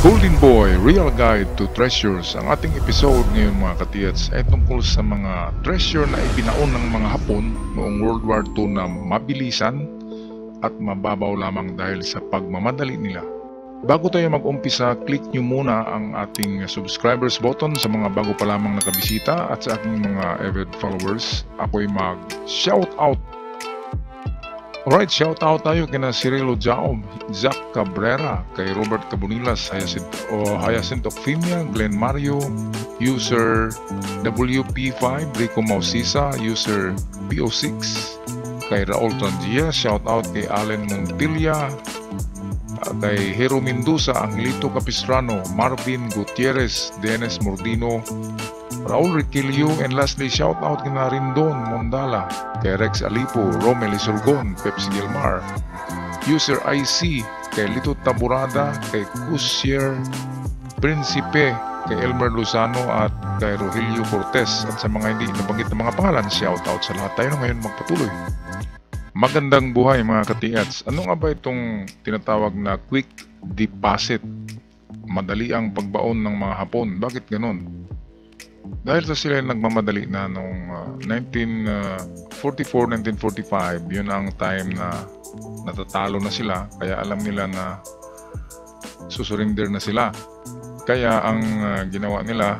Golden Boy, Real Guide to Treasures. Ang ating episode ngayon mga katiyats ay tungkol sa mga treasure na ibinaon ng mga Hapon noong World War II na mabilisan at mababaw lamang dahil sa pagmamadali nila. Bago tayo mag-umpisa, click nyo muna ang ating subscribers button sa mga bago pa lamang nakabisita at sa aking mga avid followers. Ako'y mag-shout out. Alright, shout out tayo kina Cirilo Jaob, Zach Cabrera, kay Robert Cabonilas, Hyacinth Ocfimia, Glenn Mario, user WP5, Rico Mausisa, user PO6, kay Raul Tangia, shout out kay Allen Montilla, kay Hero Mendoza, Angelito Capistrano, Marvin Gutierrez, Dennis Mordino, Raul Riquilio, and lastly shout out kina Rindon Mondala, kay Rex Alipo, Romel Isurgon, Pepsi Gilmar, user IC, kay Lito Taburada, kay Kusier Principe, kay Elmer Luzano at kay Rogelio Cortez, at sa mga hindi nabanggit na mga pangalan, shout out sa lahat. Tayo na ngayon magpatuloy. Magandang buhay mga katiyats. Ano nga ba itong tinatawag na quick deposit? Madali ang pagbaon ng mga Hapon. Bakit ganon? Dahil sa sila nagmamadali na noong 1944-1945, yun ang time na natatalo na sila, kaya alam nila na susurrender na sila. Kaya ang ginawa nila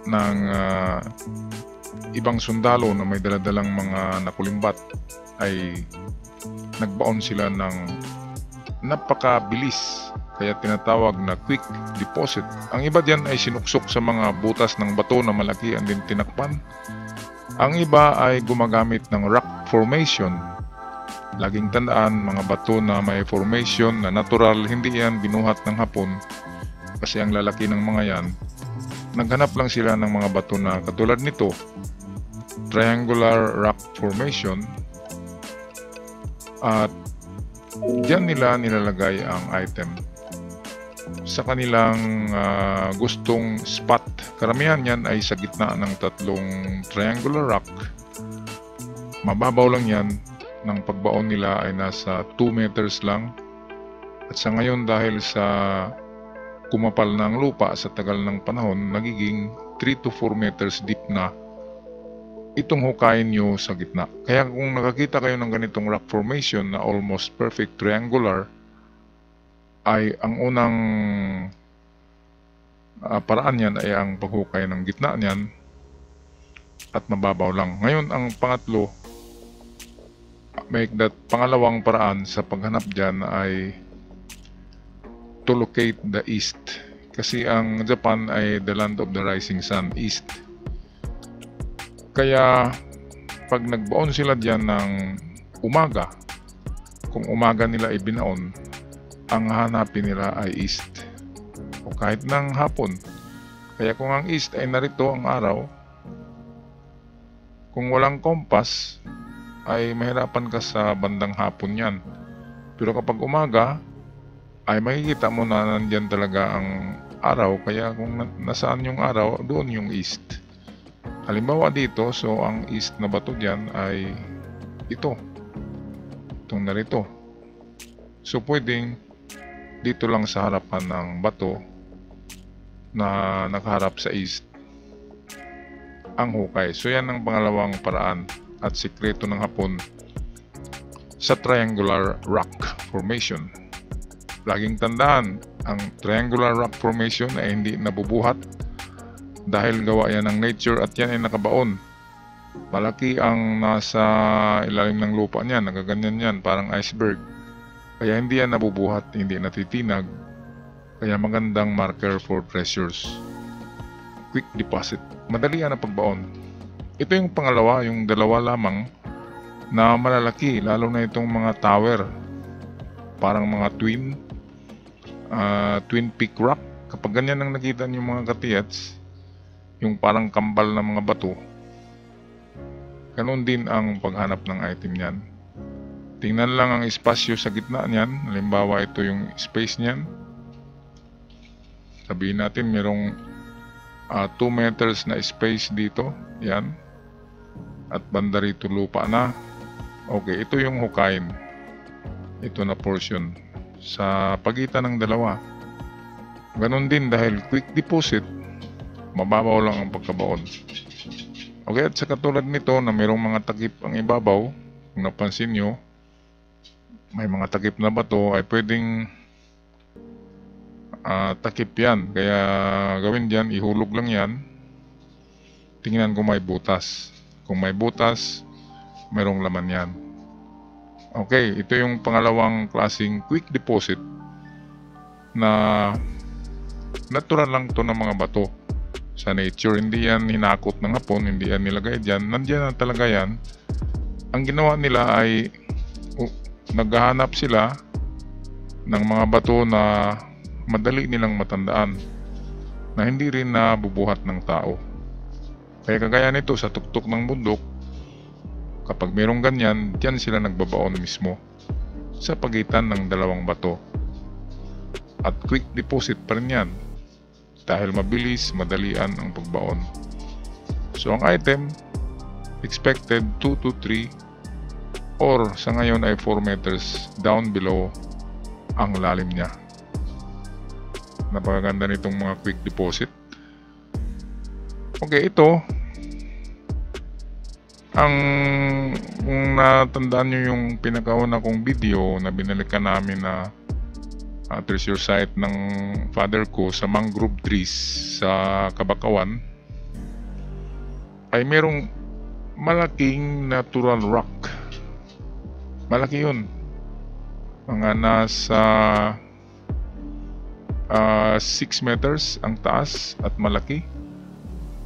ng ibang sundalo na may daladalang mga nakulimbat ay nagbaon sila ng napakabilis, kaya tinatawag na quick deposit. Ang iba diyan ay sinuksok sa mga butas ng bato na malaki ang din tinakpan. Ang iba ay gumagamit ng rock formation. Laging tandaan, mga bato na may formation na natural, hindi yan binuhat ng Hapon kasi ang lalaki ng mga yan. Naghanap lang sila ng mga bato na katulad nito, triangular rock formation, at diyan nila nilalagay ang item sa kanilang gustong spot. Karamihan yan ay sa gitna ng tatlong triangular rock. Mababaw lang yan. Ng pagbaon nila ay nasa 2 meters lang. At sa ngayon, dahil sa kumapal ng lupa sa tagal ng panahon, nagiging 3 to 4 meters deep na itong hukayin nyo sa gitna. Kaya kung nakakita kayo ng ganitong rock formation na almost perfect triangular, ay ang unang paraan niyan ay ang paghukay ng gitna niyan at mababaw lang. Ngayon, ang pangatlo, pangalawang paraan sa paghanap dyan ay to locate the east. Kasi ang Japan ay the land of the rising sun, east. Kaya pag nagbaon sila dyan ng umaga, kung umaga nila ibinaon, ang hanapin nila ay east o kahit ng hapon. Kaya kung ang east ay narito ang araw, kung walang compass ay mahirapan ka sa bandang hapon yan. Pero kapag umaga ay makikita mo na nandyan talaga ang araw, kaya kung nasaan yung araw, doon yung east. Halimbawa dito, so ang east na bato dyan ay itong narito. So pwedeng dito lang sa harapan ng bato na nakaharap sa east ang hukay. So yan ang pangalawang paraan at sikreto ng Hapon sa triangular rock formation. Laging tandaan, ang triangular rock formation ay hindi nabubuhat dahil gawa yan ng nature at yan ay nakabaon. Malaki ang nasa ilalim ng lupa niyan, nagaganyan yan, parang iceberg. Kaya hindi yan nabubuhat, hindi natitinag. Kaya magandang marker for treasures. Quick deposit. Madali yan ang pagbaon. Ito yung pangalawa, yung dalawa lamang na malalaki, lalo na itong mga tower. Parang mga twin peak rock. Kapag ganyan ang nakita niyo mga katiyats, yung parang kambal na mga bato, ganun din ang paghanap ng item niyan. Tingnan lang ang espasyo sa gitna niyan. Halimbawa, ito yung space niyan. Sabihin natin, merong 2 meters na space dito. Yan. At banda rito lupa na. Okay, ito yung hukayin. Ito na portion. Sa pagitan ng dalawa. Ganon din dahil quick deposit, mababaw lang ang pagkabaon. Okay, at sa katulad nito na mayroong mga takip ang ibabaw, kung napansin nyo, may mga takip na bato ay pwedeng takip yan. Kaya gawin dyan, ihulog lang yan. Tingnan kung may butas. Kung may butas, mayroong laman yan. Okay, ito yung pangalawang klaseng quick deposit na natural lang to ng mga bato. Sa nature, hindi yan hinakot ng hapon, hindi yan nilagay dyan. Nandiyan na talaga yan. Ang ginawa nila ay naghahanap sila ng mga bato na madali nilang matandaan na hindi rin nabubuhat ng tao. Kaya kagaya nito sa tuktok ng bundok, kapag mayroong ganyan, diyan sila nagbabaon mismo sa pagitan ng dalawang bato. At quick deposit pa rin yan dahil mabilis, madalian ang pagbaon. So ang item, expected 2 to 3 or sa ngayon ay 4 meters down below ang lalim niya. Napakaganda nitong mga quick deposit. Okay, ito ang kung natandaan nyo yung pinakauna kong video na binalikan namin na treasure site ng father ko sa mangrove trees sa Kabakawan, ay merong malaking natural rock. Malaki yun, mga nasa 6 meters ang taas at malaki.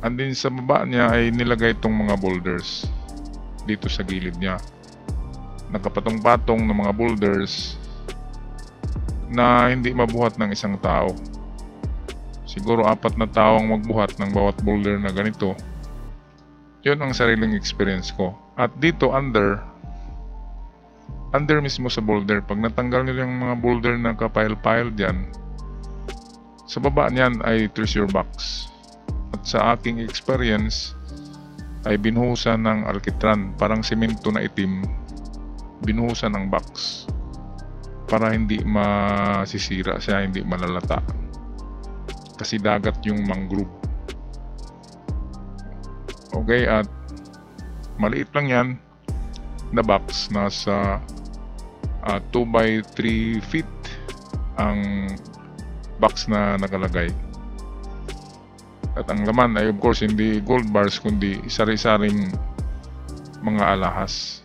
And then sa baba niya ay nilagay itong mga boulders dito sa gilid niya. Nakapatong-patong ng mga boulders na hindi mabuhat ng isang tao. Siguro 4 na tao ang magbuhat ng bawat boulder na ganito. Yun ang sariling experience ko. At dito under mismo sa boulder, pag natanggal nyo yung mga boulder na kapile-pile dyan, sa baba niyan ay treasure box. At sa aking experience ay binuhusan ng alkitran, parang semento na itim, binuhusan ng box para hindi masisira siya, hindi malalata kasi dagat yung mangrove. Okay, at maliit lang yan na box, nasa 2 by 3 feet ang box na nakalagay. At ang laman ay of course hindi gold bars kundi sari-saring mga alahas.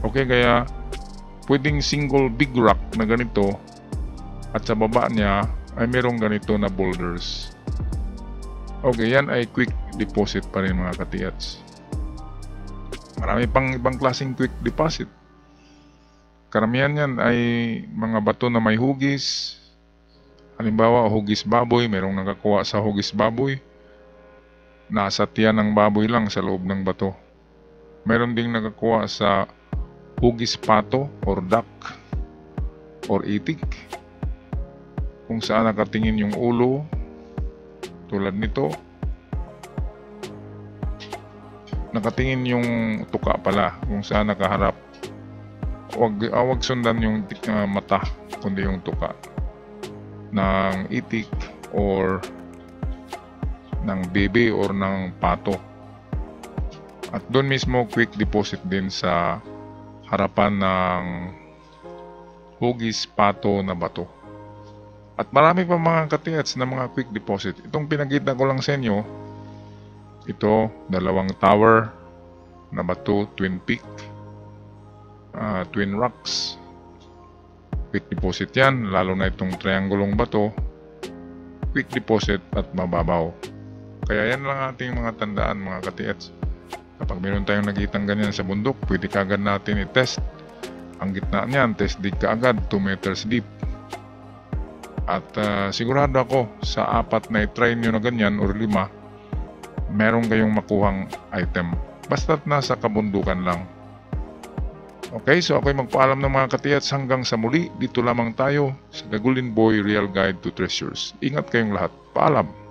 Okay, kaya pwedeng single big rock na ganito at sa baba niya ay merong ganito na boulders. Okay, yan ay quick deposit pa rin mga katiyats. Marami pang ibang klaseng quick deposit. Karamihan yan ay mga bato na may hugis. Halimbawa, hugis baboy, merong nakakuha sa hugis baboy. Nasa tiyan ng baboy lang sa loob ng bato. Meron ding nakakuha sa hugis pato or duck or itik, kung saan nakatingin yung ulo tulad nito, nakatingin yung tuka pala kung saan nakaharap. Wag sundan yung mata kundi yung tuka ng itik or ng bebe or ng pato. At doon mismo quick deposit din sa harapan ng hugis pato na bato. At marami pa mga katiyats na mga quick deposit. Itong pinakita ko lang sa inyo, ito, 2 tower na bato, twin peak, twin rocks. Quick deposit yan, lalo na itong triangulong bato, quick deposit at mababaw. Kaya yan lang ating mga tandaan mga katiyats. Kapag meron tayong nakitang ganyan sa bundok, pwede kaagad natin i-test. Ang gitna niyan, test dig kaagad, 2 meters deep. At sigurado ako sa 4 na i-try nyo na ganyan or 5, meron kayong makuhang item. Basta't nasa kabundukan lang. Okay, so ako'y magpaalam ng mga katiyats hanggang sa muli. Dito lamang tayo sa Gagulin Boy Real Guide to Treasures. Ingat kayong lahat. Paalam!